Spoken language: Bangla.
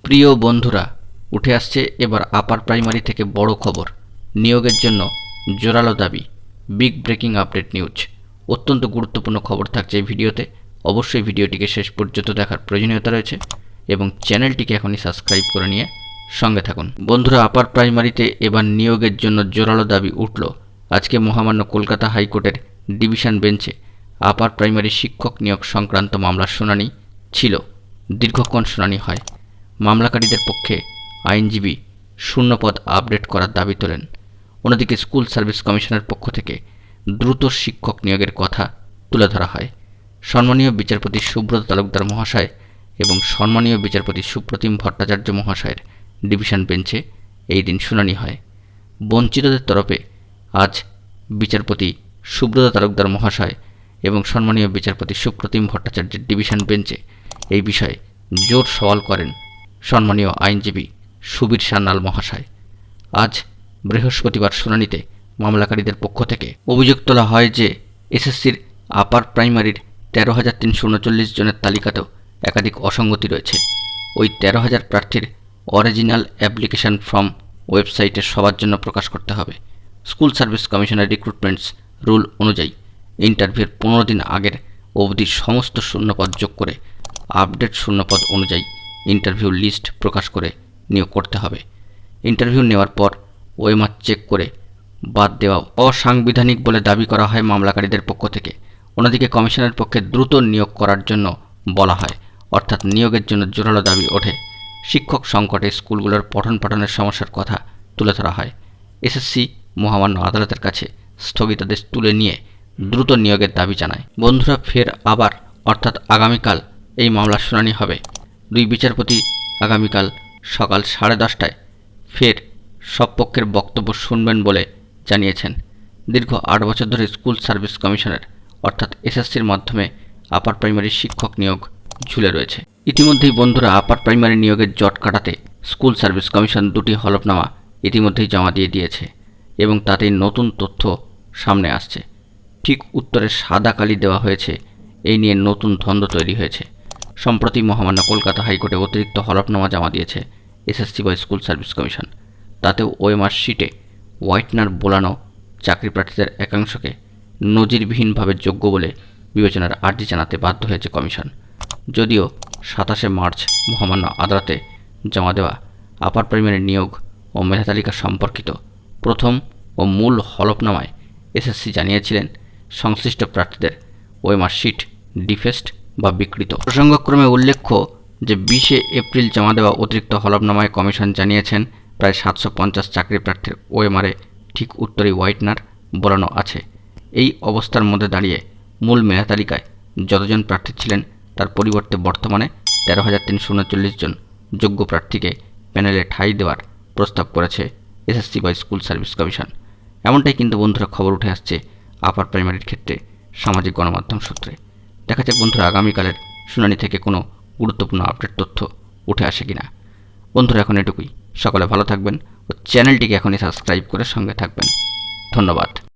প্রিয় বন্ধুরা, উঠে আসছে এবার আপার প্রাইমারি থেকে বড় খবর। নিয়োগের জন্য জোরালো দাবি। Big breaking update news. অত্যন্ত গুরুত্বপূর্ণ খবর থাকছে এই ভিডিওতে। অবশ্যই ভিডিওটিকে শেষ পর্যন্ত দেখার প্রয়োজনীয়তা রয়েছে এবং চ্যানেলটিকে এখনই সাবস্ক্রাইব করে নিয়ে সঙ্গে থাকুন। বন্ধুরা, আপার প্রাইমারিতে এবার নিয়োগের জন্য জোরালো দাবি উঠল। আজকে মহামান্য কলকাতা হাইকোর্টের ডিভিশন বেঞ্চে আপার প্রাইমারি শিক্ষক নিয়োগ সংক্রান্ত মামলার শুনানি ছিল। দীর্ঘক্ষণ শুনানি হয়। মামলাকারীদের পক্ষে আইনজীবী শূন্যপদ আপডেট করার দাবি তোলেন। অন্যদিকে স্কুল সার্ভিস কমিশনের পক্ষ থেকে দ্রুত শিক্ষক নিয়োগের কথা তুলে ধরা হয়। সম্মানীয় বিচারপতি সুব্রত তালুকদার মহাশয় এবং সম্মানীয় বিচারপতি সুপ্রতিম ভট্টাচার্য মহাশয়ের ডিভিশন বেঞ্চে এই দিন শুনানি হয়। বঞ্চিতদের তরফে আজ বিচারপতি সুব্রত তালুকদার মহাশয় এবং সম্মানীয় বিচারপতি সুপ্রতিম ভট্টাচার্যের ডিভিশন বেঞ্চে এই বিষয়ে জোর সওয়াল করেন সম্মানীয় আইনজীবী সুবীর সান্যাল মহাশয়। আজ বৃহস্পতিবার শুনানিতে মামলাকারীদের পক্ষ থেকে অভিযোগ তোলা হয় যে এসএসসির আপার প্রাইমারির 13,339 জনের তালিকাতেও একাধিক অসঙ্গতি রয়েছে। ওই 13,000 প্রার্থীর অরিজিনাল অ্যাপ্লিকেশন ফর্ম ওয়েবসাইটে সবার জন্য প্রকাশ করতে হবে। স্কুল সার্ভিস কমিশনের রিক্রুটমেন্টস রুল অনুযায়ী ইন্টারভিউর 15 দিন আগের অবধির সমস্ত শূন্যপদ যোগ করে আপডেট শূন্যপদ অনুযায়ী ইন্টারভিউ লিস্ট প্রকাশ করে নিয়োগ করতে হবে। ইন্টারভিউ নেওয়ার পর ওএমআর চেক করে বাদ দেওয়া অসাংবিধানিক বলে দাবি করা হয় মামলাকারীদের পক্ষ থেকে। অন্যদিকে কমিশনের পক্ষে দ্রুত নিয়োগ করার জন্য বলা হয়, অর্থাৎ নিয়োগের জন্য জোরালো দাবি ওঠে। শিক্ষক সংকটে স্কুলগুলোর পঠন পাঠনের সমস্যার কথা তুলে ধরা হয়। এসএসসি মহামান্য আদালতের কাছে স্থগিতাদেশ তুলে নিয়ে দ্রুত নিয়োগের দাবি জানায়। বন্ধুরা, ফের আবার অর্থাৎ আগামীকাল এই মামলার শুনানি হবে। দুই বিচারপতি আগামীকাল সকাল 10:30টায় ফের সব পক্ষের বক্তব্য শুনবেন বলে জানিয়েছেন। দীর্ঘ 8 বছর ধরে স্কুল সার্ভিস কমিশনের অর্থাৎ এসএসসির মাধ্যমে আপার প্রাইমারি শিক্ষক নিয়োগ ঝুলে রয়েছে। ইতিমধ্যেই বন্ধুরা, আপার প্রাইমারি নিয়োগের জট কাটাতে স্কুল সার্ভিস কমিশন 2টি হলফনামা ইতিমধ্যেই জমা দিয়ে দিয়েছে এবং তাতেই নতুন তথ্য সামনে আসছে। ঠিক উত্তরে সাদা কালি দেওয়া হয়েছে, এই নিয়ে নতুন দ্বন্দ্ব তৈরি হয়েছে। সম্প্রতি মহামান্য কলকাতা হাইকোর্টে অতিরিক্ত হলফনামা জমা দিয়েছে এসএসসি বা স্কুল সার্ভিস কমিশন। তাতেও ওএমআর শিটে হোয়াইটনার বোলানো চাকরি প্রার্থীদের একাংশকে নজিরবিহীনভাবে যোগ্য বলে বিবেচনার আর্জি জানাতে বাধ্য হয়েছে কমিশন। যদিও 27শে মার্চ মহামান্য আদালতে জমা দেওয়া আপার প্রাইমারি নিয়োগ ও মেধা তালিকা সম্পর্কিত প্রথম ও মূল হলফনামায় এসএসসি জানিয়েছিলেন সংশ্লিষ্ট প্রার্থীদের ওএমআর শিট ডিফেস্ট বা বিকৃত। প্রসঙ্গক্রমে উল্লেখ্য যে 20শে এপ্রিল জমা দেওয়া অতিরিক্ত হলফনামায় কমিশন জানিয়েছেন প্রায় 750 চাকরি প্রার্থীর ওএমআরে ঠিক উত্তরেই হোয়াইটনার বোলানো আছে। এই অবস্থার মধ্যে দাঁড়িয়ে মূল মেধা তালিকায় যতজন প্রার্থী ছিলেন তার পরিবর্তে বর্তমানে 13,339 জন যোগ্য প্রার্থীকে প্যানেলে ঠাঁই দেওয়ার প্রস্তাব করেছে এসএসসি বা স্কুল সার্ভিস কমিশন। এমনটাই কিন্তু বন্ধুরা খবর উঠে আসছে আপার প্রাইমারির ক্ষেত্রে সামাজিক গণমাধ্যম সূত্রে। দেখা যাক বন্ধুরা আগামীকালের শুনানি থেকে কোনো গুরুত্বপূর্ণ আপডেট তথ্য উঠে আসে কিনা। বন্ধুরা, এখন এটুকুই। সকলে ভালো থাকবেন ও চ্যানেলটিকে এখনই সাবস্ক্রাইব করে সঙ্গে থাকবেন। ধন্যবাদ।